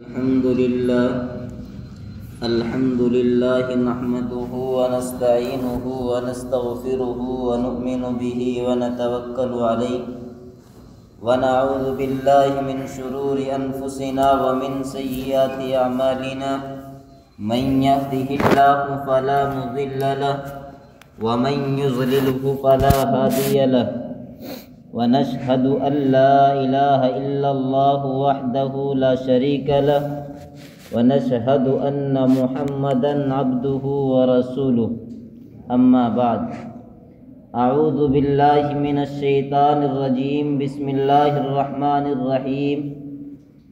الحمد لله نحمده ونستعينه ونستغفره ونؤمن به ونتوكل عليه ونعوذ بالله من شرور أنفسنا ومن سيئات أعمالنا من يهده الله فلا مضل له ومن يضلله فلا هادي له ونشهد أن لا إله إلا الله وحده لا شريك له ونشهد أن محمدًا عبده ورسوله أما بعد أعوذ بالله من الشيطان الرجيم بسم الله الرحمن الرحيم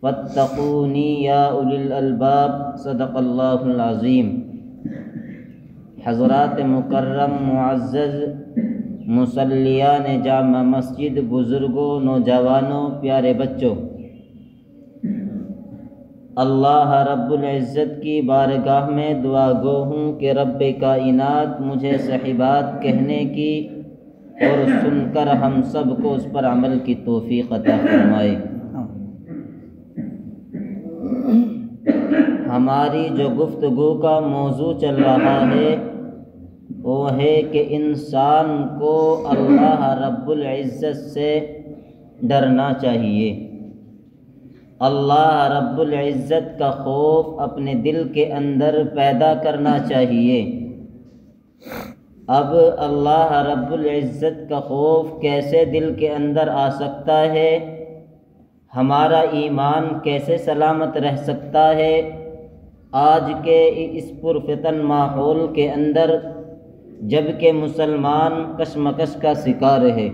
فاتقوني يا أولي الألباب صدق الله العظيم۔ حضرات مکرم معزز مصلیان جامع مسجد، بزرگوں، نوجوانوں، پیارے بچوں، اللہ رب العزت کی بارگاہ میں دعا گو ہوں کہ رب کائنات مجھے صحیح بات کہنے کی اور سن کر ہم سب کو اس پر عمل کی توفیق عطا فرمائے۔ ہماری جو گفتگو کا موضوع چل رہا ہے وہ ہے کہ انسان کو اللہ رب العزت سے ڈرنا چاہیے، اللہ رب العزت کا خوف اپنے دل کے اندر پیدا کرنا چاہیے۔ اب اللہ رب العزت کا خوف کیسے دل کے اندر آ سکتا ہے، ہمارا ایمان کیسے سلامت رہ سکتا ہے؟ آج کے اس پرفتن ماحول کے اندر جب کہ مسلمان کشمکش کا شکار ہے،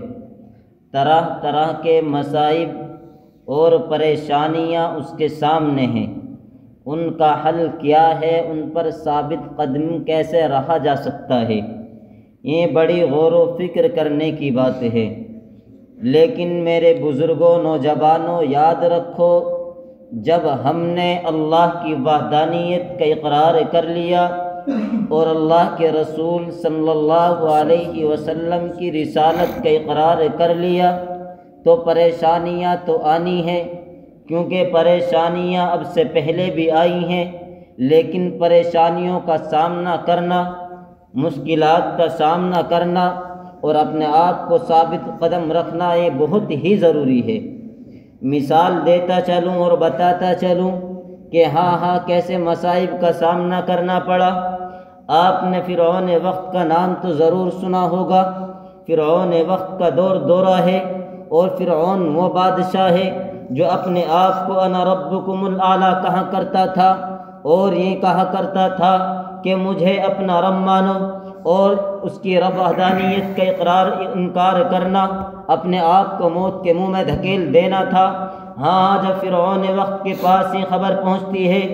طرح طرح کے مصائب اور پریشانیاں اس کے سامنے ہیں، ان کا حل کیا ہے، ان پر ثابت قدم کیسے رہا جا سکتا ہے، یہ بڑی غور و فکر کرنے کی بات ہے۔ لیکن میرے بزرگوں، نوجوانوں، یاد رکھو، جب ہم نے اللہ کی وحدانیت کا اقرار کر لیا اور اللہ کے رسول صلی اللہ علیہ وسلم کی رسالت کا اقرار کر لیا تو پریشانیاں تو آنی ہیں، کیونکہ پریشانیاں اب سے پہلے بھی آئی ہیں، لیکن پریشانیوں کا سامنا کرنا، مشکلات کا سامنا کرنا اور اپنے آپ کو ثابت قدم رکھنا یہ بہت ہی ضروری ہے۔ مثال دیتا چلوں اور بتاتا چلوں کہ ہاں کیسے مصائب کا سامنا کرنا پڑا۔ آپ نے فرعون وقت کا نام تو ضرور سنا ہوگا۔ فرعون وقت کا دورہ ہے، اور فرعون وہ بادشاہ ہے جو اپنے آپ کو انا ربکم الاعلی کہا کرتا تھا، اور یہ کہا کرتا تھا کہ مجھے اپنا رب مانو، اور اس کی رب وحدانیت کا انکار کرنا اپنے آپ کو موت کے منہ میں دھکیل دینا تھا۔ جب فرعون وقت کے پاس یہ خبر پہنچتی ہے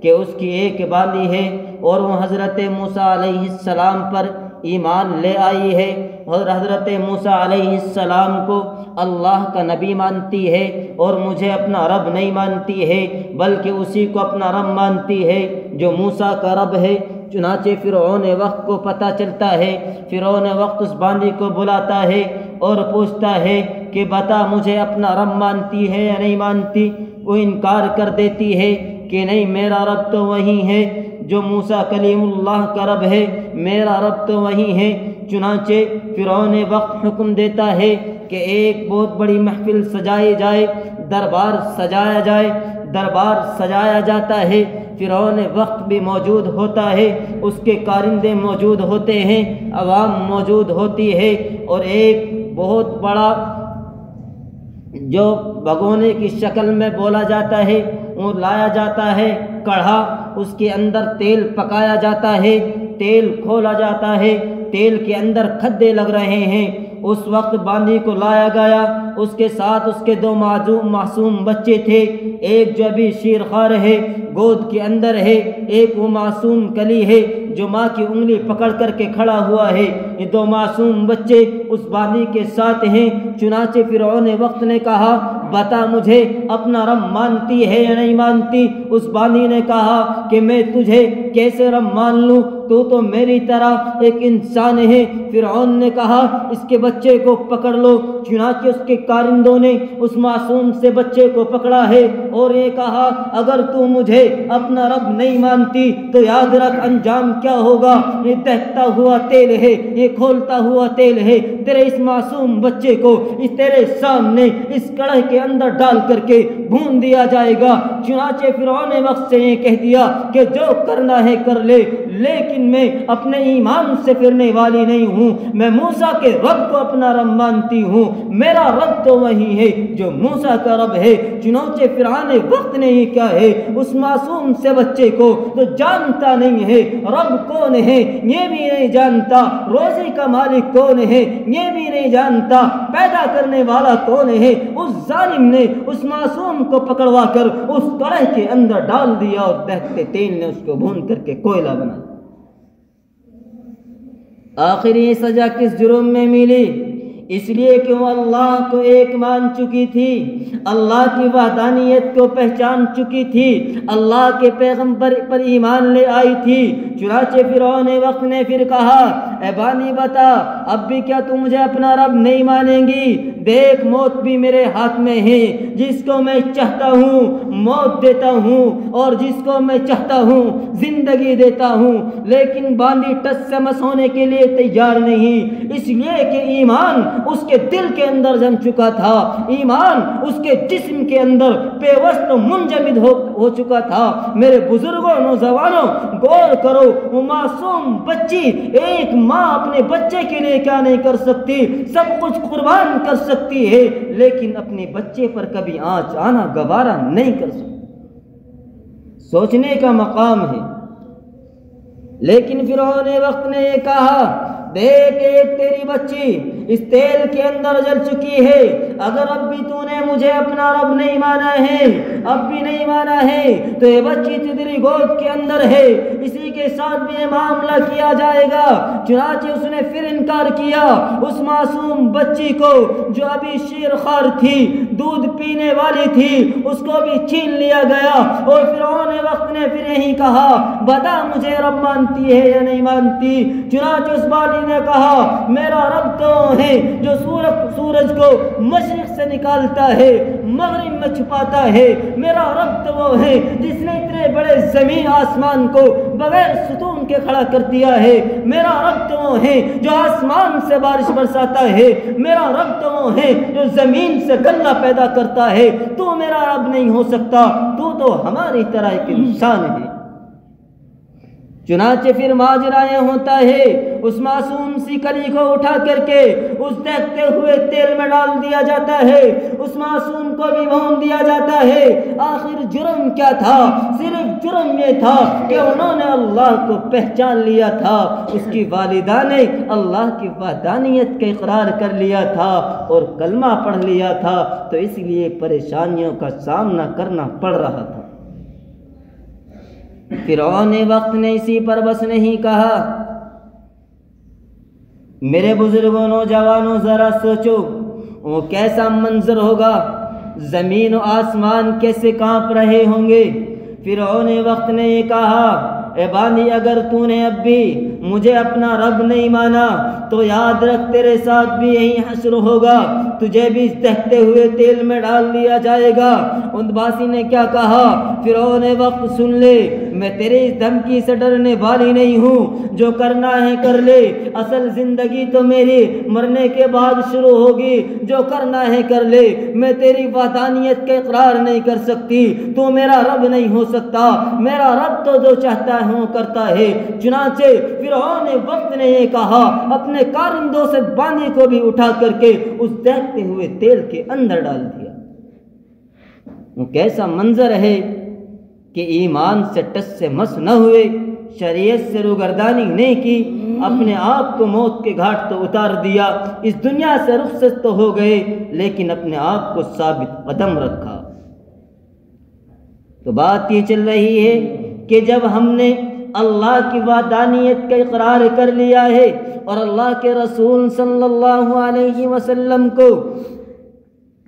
کہ اس کی ایک بالی ہے اور وہ حضرت موسیٰ علیہ السلام پر ایمان لے آئی ہے، اور حضرت موسیٰ علیہ السلام کو اللہ کا نبی مانتی ہے اور مجھے اپنا رب نہیں مانتی ہے، بلکہ اسی کو اپنا رب مانتی ہے جو موسیٰ کا رب ہے۔ چنانچہ فرعون وقت کو پتہ چلتا ہے، فرعون وقت اس باندی کو بلاتا ہے اور پوچھتا ہے کہ بتا مجھے اپنا رب مانتی ہے یا نہیں مانتی؟ وہ انکار کر دیتی ہے کہ نہیں، میرا رب تو وہی ہے جو موسیٰ کلیم اللہ کا رب ہے، میرا رب تو وہی ہے۔ چنانچہ فرعون وقت حکم دیتا ہے کہ ایک بہت بڑی محفل سجائی جائے، دربار سجایا جائے، دربار سجایا جاتا ہے، فرعون وقت بھی موجود ہوتا ہے، اس کے کارندے موجود ہوتے ہیں، عوام موجود ہوتی ہے، اور ایک بہت بڑا جو بھگونے کی شکل میں بولا جاتا ہے وہ لایا جاتا ہے، کڑھا، اس کے اندر تیل پکایا جاتا ہے، تیل کھولا جاتا ہے، تیل کے اندر کھدے لگ رہے ہیں۔ اس وقت باندی کو لایا گیا، اس کے ساتھ اس کے دو معصوم بچے تھے، ایک جو ابھی شیرخوار ہے، گود کے اندر ہے، ایک وہ معصوم کلی ہے جو ماں کی انگلی پکڑ کر کے کھڑا ہوا ہے۔ یہ دو معصوم بچے اس باندی کے ساتھ ہیں۔ چنانچہ فرعون وقت نے کہا بتا مجھے اپنا رب مانتی ہے یا نہیں مانتی؟ اس باندی نے کہا کہ میں تجھے کیسے رب مان لوں، تو میری طرح ایک انسان ہے۔ فرعون نے کہا اس کے بچے کو پکڑ لو۔ چنانچہ اس کے کارندوں نے اس معصوم سے بچے کو پکڑا ہے اور یہ کہا اگر تو مجھے اپنا رب نہیں مانتی تو یاد رکھ انجام کیا ہوگا۔ یہ دہتا ہوا تیل ہے، یہ کھولتا ہوا تیل ہے، تیرے اس معصوم بچے کو اس تیرے سامنے اس کڑھائی کے اندر ڈال کر کے بھون دیا جائے گا۔ چنانچہ فرعون نے وقت سے یہ کہہ دیا کہ جو کرنا ہے کر لے، لیکن میں اپنے ایمان سے پھرنے والی نہیں ہوں، میں موسیٰ کے رب کو اپنا رب مانتی ہوں، میرا رب تو وہی ہے جو موسیٰ کا رب ہے۔ چنانچہ فرعون نے وقت نے یہ کیا ہے، اس معصوم سے بچے کو تو جانتا نہیں ہے رب کون ہے، یہ بھی نہیں جانتا روزی کا مالک کون ہے، یہ بھی نہیں جانتا پیدا کرنے والا کون ہے۔ اس ظالم نے اس معصوم کو پکڑوا کر اس کڑھائی کے اندر ڈال دیا اور دہتے تیل نے اس کو بھون کر کے کوئلہ بنا دیا۔ آخر یہ سزا کس جرم میں ملی؟ اس لیے کہ وہ اللہ کو ایک مان چکی تھی، اللہ کی وحدانیت کو پہچان چکی تھی، اللہ کے پیغمبر پر ایمان لے آئی تھی۔ چنانچہ فرعون وقت نے پھر کہا اے بانی بتا اب بھی کیا تم مجھے اپنا رب نہیں مانیں گی؟ دیکھ موت بھی میرے ہاتھ میں ہے، جس کو میں چاہتا ہوں موت دیتا ہوں اور جس کو میں چاہتا ہوں زندگی دیتا ہوں، لیکن باندی ٹس سے مس ہونے کے لیے تیار نہیں، اس لیے کہ ایمان اس کے دل کے اندر جم چکا تھا، ایمان اس کے جسم کے اندر پیوست و منجمد ہو چکا تھا۔ میرے بزرگوں نوجوانوں غور کرو، وہ معصوم بچی، ایک ماں اپنے بچے کے لیے کیا نہیں کر سکتی، سب کچھ قربان کر سکتی ہے، لیکن اپنے بچے پر کبھی آنچ آنا گوارا نہیں کر سکتی۔ سوچنے کا مقام ہے۔ لیکن فرعون وقت نے یہ کہا دیکھ ایک تیری بچی اس تیل کے اندر جل چکی ہے، اگر اب بھی تو نے مجھے اپنا رب نہیں مانا ہے، اب بھی نہیں مانا ہے تو یہ بچی تیری گود کے اندر ہے، اسی کے ساتھ بھی یہ معاملہ کیا جائے گا۔ چنانچہ اس نے پھر انکار کیا، اس معصوم بچی کو جو ابھی شیر خوار تھی، دودھ پینے والی تھی، اس کو بھی چھین لیا گیا۔ اور فرعون وقت نے پھر یہی کہا بتا مجھے رب مانتی ہے یا نہیں مانتی؟ چنانچہ اس بالی نے کہا میرا رب تو ہے جو سورج کو مشرق سے نکالتا ہے مغرب میں چھپاتا ہے، میرا رب تو وہ ہے جس نے اتنے بڑے زمین آسمان کو بغیر ستون کے کھڑا کر دیا ہے، میرا رب تو وہ ہے جو آسمان سے بارش برساتا ہے، میرا رب تو وہ ہے جو زمین سے غلہ پیدا کرتا ہے، تو میرا رب نہیں ہو سکتا، تو ہماری طرح ایک انسان ہے۔ چنانچہ پھر ماجرا یہ ہوتا ہے اس معصوم سی کلی کو اٹھا کر کے اس دہتے ہوئے تیل میں ڈال دیا جاتا ہے، اس معصوم کو بھی بھون دیا جاتا ہے۔ آخر جرم کیا تھا؟ صرف جرم یہ تھا کہ انہوں نے اللہ کو پہچان لیا تھا، اس کی والدہ نے اللہ کی وحدانیت کا اقرار کر لیا تھا اور کلمہ پڑھ لیا تھا، تو اس لیے پریشانیوں کا سامنا کرنا پڑ رہا تھا۔ فرعون وقت نے اسی پر بس نہیں کہا۔ میرے بزرگوں نوجوانوں ذرا سوچو وہ کیسا منظر ہوگا، زمین و آسمان کیسے کانپ رہے ہوں گے۔ فرعون وقت نے یہ کہا اے بانی اگر تو نے اب بھی مجھے اپنا رب نہیں مانا تو یاد رکھ تیرے ساتھ بھی یہی حشر ہوگا، تجھے بھی اس دہتے ہوئے تیل میں ڈال دیا جائے گا۔ ان باسی نے کیا کہا فرعون وقت سن لے، میں تیرے اس دھمکی سے ڈرنے والی نہیں ہوں، جو کرنا ہے کر لے، اصل زندگی تو میری مرنے کے بعد شروع ہوگی، جو کرنا ہے کر لے، میں تیری وحدانیت کا اقرار نہیں کر سکتی، تو میرا رب نہیں ہو سکتا، میرا رب تو جو چاہتا ہے وہ کرتا ہے۔ چنانچہ فرعون وقت نے یہ کہا اپنے کارندوں سے باندی کو بھی اٹھا کر کے اس دہتے ہوئے تیل کے اندر ڈال دیا۔ وہ کیسا منظر ہے کہ ایمان سے ٹس سے مس نہ ہوئے، شریعت سے روگردانی نہیں کی، اپنے آپ کو موت کے گھاٹ تو اتار دیا، اس دنیا سے رخصت تو ہو گئے، لیکن اپنے آپ کو ثابت قدم رکھا۔ تو بات یہ چل رہی ہے کہ جب ہم نے اللہ کی وحدانیت کا اقرار کر لیا ہے اور اللہ کے رسول صلی اللہ علیہ وسلم کو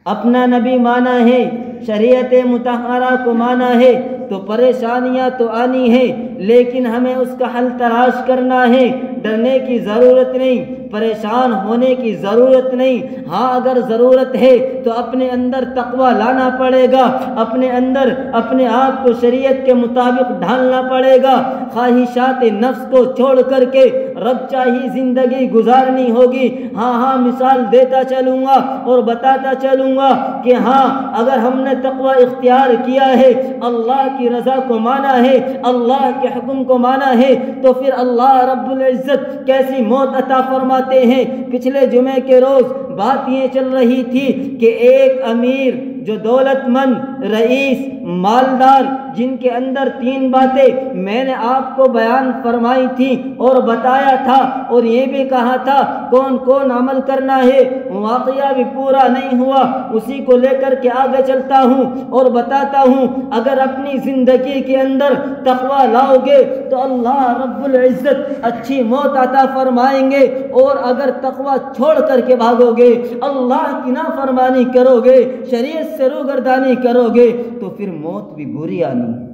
اپنا نبی مانا ہے، شریعت مطہرہ کو مانا ہے، تو پریشانیاں تو آنی ہے، لیکن ہمیں اس کا حل تلاش کرنا ہے۔ ڈرنے کی ضرورت نہیں، پریشان ہونے کی ضرورت نہیں۔ ہاں اگر ضرورت ہے تو اپنے اندر تقوی لانا پڑے گا، اپنے اندر اپنے آپ کو شریعت کے مطابق ڈھالنا پڑے گا، خواہشات نفس کو چھوڑ کر کے رب چاہی زندگی گزارنی ہوگی۔ ہاں مثال دیتا چلوں گا اور بتاتا چلوں گا کہ ہاں اگر ہم نے تقوی اختیار کیا ہے، اللہ کی رضا کو مانا ہے، اللہ کے حکم کو مانا ہے، تو پھر اللہ رب العزت کیسی موت عطا فرماتے ہیں۔ پچھلے جمعے کے روز بات یہ چل رہی تھی کہ ایک امیر جو دولت مند، رئیس، مالدار، جن کے اندر 3 باتیں میں نے آپ کو بیان فرمائی تھی اور بتایا تھا، اور یہ بھی کہا تھا کون کون عمل کرنا ہے۔ واقعہ بھی پورا نہیں ہوا، اسی کو لے کر کے آگے چلتا ہوں اور بتاتا ہوں اگر اپنی زندگی کے اندر تقوی لاؤ گے تو اللہ رب العزت اچھی موت عطا فرمائیں گے، اور اگر تقوی چھوڑ کر کے بھاگو گے، اللہ کی نافرمانی کرو گے، شریعت سے روگردانی کرو گے، تو پھر موت بھی بری آنی ہے۔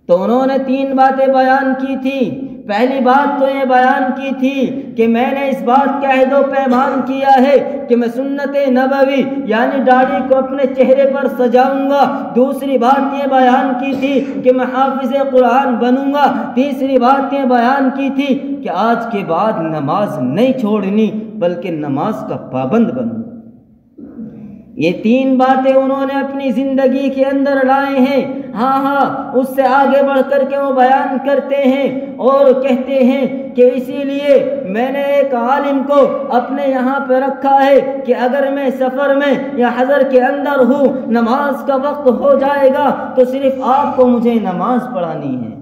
تو انہوں نے 3 باتیں بیان کی تھی۔ پہلی بات تو یہ بیان کی تھی کہ میں نے اس بات کا عہد و پیمان کیا ہے کہ میں سنت نبوی یعنی داڑھی کو اپنے چہرے پر سجاؤں گا۔ دوسری بات یہ بیان کی تھی کہ میں حافظ قرآن بنوں گا۔ تیسری بات یہ بیان کی تھی کہ آج کے بعد نماز نہیں چھوڑنی بلکہ نماز کا پابند بنوں۔ یہ 3 باتیں انہوں نے اپنی زندگی کے اندر لائے ہیں۔ ہاں اس سے آگے بڑھ کر کے وہ بیان کرتے ہیں اور کہتے ہیں کہ اسی لیے میں نے ایک عالم کو اپنے یہاں پہ رکھا ہے کہ اگر میں سفر میں یا حضر کے اندر ہوں، نماز کا وقت ہو جائے گا تو صرف آپ کو مجھے نماز پڑھانی ہے۔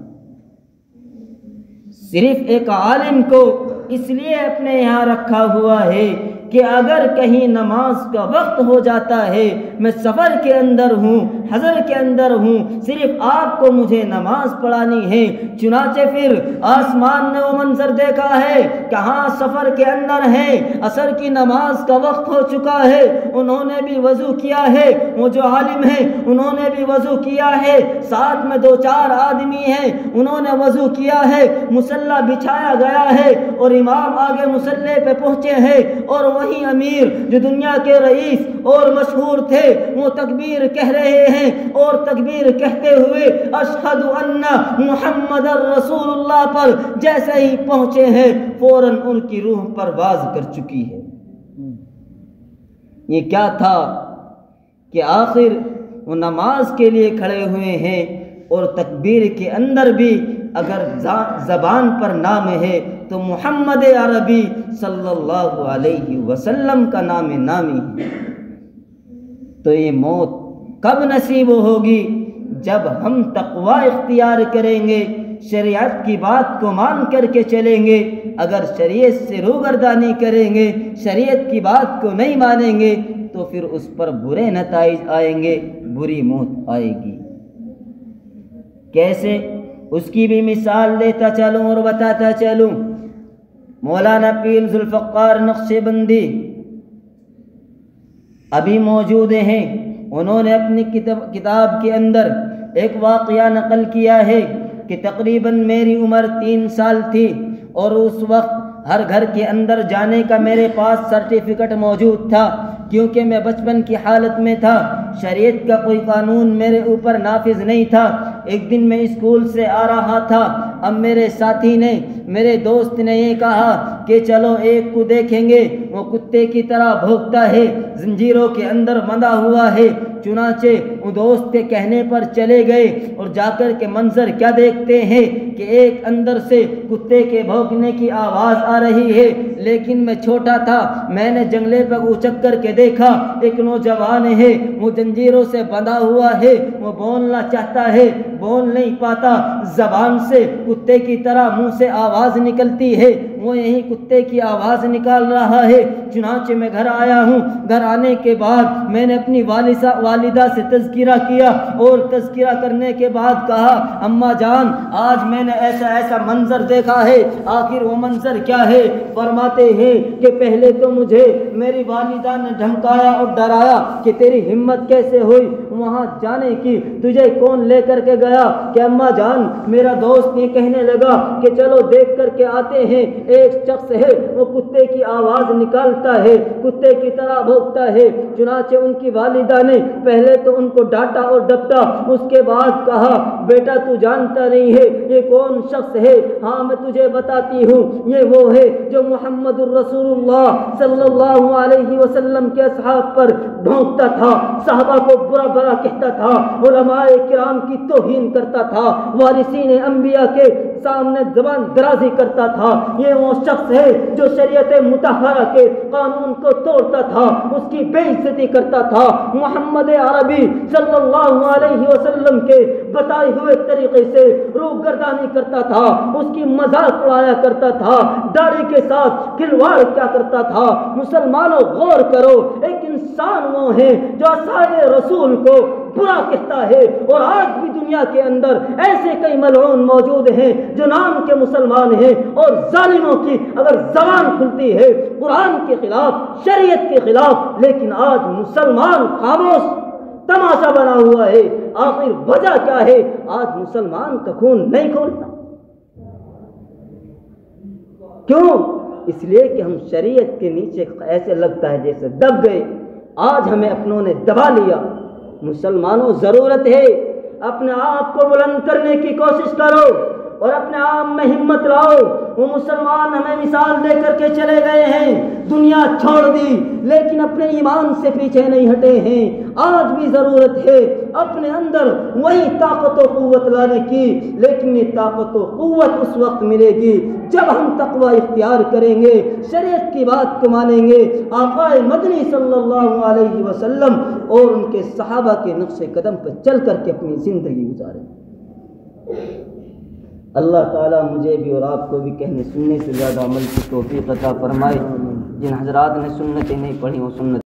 صرف ایک عالم کو اس لیے اپنے یہاں رکھا ہوا ہے کہ اگر کہیں نماز کا وقت ہو جاتا ہے، میں سفر کے اندر ہوں، حضر کے اندر ہوں، صرف آپ کو مجھے نماز پڑھانی ہے۔ چنانچہ پھر آسمان نے وہ منظر دیکھا ہے کہ ہاں سفر کے اندر ہے، عصر کی نماز کا وقت ہو چکا ہے، انہوں نے بھی وضو کیا ہے، وہ جو عالم ہیں انہوں نے بھی وضو کیا ہے، ساتھ میں 2-4 آدمی ہیں انہوں نے وضو کیا ہے، مصلی بچھایا گیا ہے اور امام آگے مصلی پہ پہنچے ہیں، اور وہی امیر جو دنیا کے رئیس اور مشہور تھے وہ تکبیر کہہ رہے ہیں، اور تکبیر کہتے ہوئے اشہد ان محمد رسول اللہ پر جیسے ہی پہنچے ہیں فوراً ان کی روح پرواز کر چکی ہے۔ یہ کیا تھا کہ آخر وہ نماز کے لیے کھڑے ہوئے ہیں، اور تکبیر کے اندر بھی اگر زبان پر نام ہے تو محمد عربی صلی اللہ علیہ وسلم کا نام نامی ہے۔ تو یہ موت کب نصیب ہوگی؟ جب ہم تقوی اختیار کریں گے، شریعت کی بات کو مان کر کے چلیں گے۔ اگر شریعت سے روگردانی کریں گے، شریعت کی بات کو نہیں مانیں گے تو پھر اس پر برے نتائج آئیں گے، بری موت آئے گی۔ کیسے؟ اس کی بھی مثال دیتا چلوں اور بتاتا چلوں۔ مولانا پیر ذوالفقار نقشبندی ابھی موجود ہیں، انہوں نے اپنی کتاب کے اندر ایک واقعہ نقل کیا ہے کہ تقریباً میری عمر 3 سال تھی، اور اس وقت ہر گھر کے اندر جانے کا میرے پاس سرٹیفکیٹ موجود تھا، کیونکہ میں بچپن کی حالت میں تھا، شریعت کا کوئی قانون میرے اوپر نافذ نہیں تھا۔ ایک دن میں اسکول سے آ رہا تھا، اب میرے ساتھی نے، میرے دوست نے یہ کہا کہ چلو ایک کو دیکھیں گے، وہ کتے کی طرح بھونکتا ہے، زنجیروں کے اندر بندھا ہوا ہے۔ چنانچہ وہ دوست کے کہنے پر چلے گئے، اور جا کر کے منظر کیا دیکھتے ہیں کہ ایک اندر سے کتے کے بھونکنے کی آواز آ رہی ہے، لیکن میں چھوٹا تھا، میں نے جنگلے پر اچک کر کے دیکھا ایک نوجوان ہے، وہ زنجیروں سے بندھا ہوا ہے، وہ بولنا چاہتا ہے، بول نہیں پاتا، زبان سے کتے کی طرح منہ سے آواز نکلتی ہے، وہ یہی کتے کی آواز نکال رہا ہے۔ چنانچہ میں گھر آیا ہوں، گھر آنے کے بعد میں نے اپنی والدہ سے تذکرہ کیا، اور تذکرہ کرنے کے بعد کہا اماں جان آج میں نے ایسا ایسا منظر دیکھا ہے، آخر وہ منظر کیا ہے؟ فرماتے ہیں کہ پہلے تو مجھے میری والدہ نے دھمکایا اور ڈرایا کہ تیری ہمت کیسے ہوئی وہاں جانے کی، تجھے کون لے کر کے گیا؟ کہ اماں جان میرا دوست یہ کہنے لگا کہ چلو دیکھ کر کے آتے ہیں، ایک شخص ہے وہ کتے کی آواز نکالتا ہے، کتے کی طرح بھونکتا ہے۔ چنانچہ ان کی والدہ نے پہلے تو ان کو ڈانٹا اور ڈپٹا، اس کے بعد کہا بیٹا تو جانتا نہیں ہے یہ کون شخص ہے؟ ہاں میں تجھے بتاتی ہوں، یہ وہ ہے جو محمد الرسول اللہ صلی اللہ علیہ وسلم کے اصحاب پر بھونکتا تھا، صحابہ کو برا برا کہتا تھا، علماء کرام کی توہین کرتا تھا، وارثین انبیاء کے سامنے زبان درازی کرتا تھا۔ یہ وہ شخص ہے جو شریعت مطہرہ کے قانون کو توڑتا تھا، اس کی بے عزتی کرتا تھا، محمد عربی صلی اللہ علیہ وسلم کے بتائے ہوئے طریقے سے روگردانی کرتا تھا، اس کی مذاق اڑایا کرتا تھا، داڑھی کے ساتھ کھلواڑ کیا کرتا تھا۔ مسلمانوں غور کرو، ایک انسان وہ ہے جو عصائے رسول کو برا کہتا ہے، اور آج بھی دنیا کے اندر ایسے کئی ملعون موجود ہیں جو نام کے مسلمان ہیں، اور ظالموں کی اگر زبان کھلتی ہے قرآن کے خلاف، شریعت کے خلاف، لیکن آج مسلمان خاموش تماشا بنا ہوا ہے۔ آخر وجہ کیا ہے؟ آج مسلمان کا خون نہیں کھولتا۔ کیوں؟ اس لیے کہ ہم شریعت کے نیچے ایسے لگتا ہے جیسے دب گئے، آج ہمیں اپنوں نے دبا لیا۔ مسلمانوں ضرورت ہے اپنے آپ کو بلند کرنے کی کوشش کرو اور اپنے آپ میں ہمت لاؤ۔ وہ مسلمان ہمیں مثال دے کر کے چلے گئے ہیں، دنیا چھوڑ دی لیکن اپنے ایمان سے پیچھے نہیں ہٹے ہیں۔ آج بھی ضرورت ہے اپنے اندر وہی طاقت و قوت لانے کی، لیکن یہ طاقت و قوت اس وقت ملے گی جب ہم تقوی اختیار کریں گے، شریعت کی بات کو مانیں گے، آقا مدنی صلی اللہ علیہ وسلم اور ان کے صحابہ کے نقش قدم پر چل کر کے اپنی زندگی گزاریں۔ اللہ تعالیٰ مجھے بھی اور آپ کو بھی کہنے سننے سے زیادہ عمل کی توفیق عطا فرمائے۔ جن حضرات نے سنتیں نہیں پڑھی وہ سنت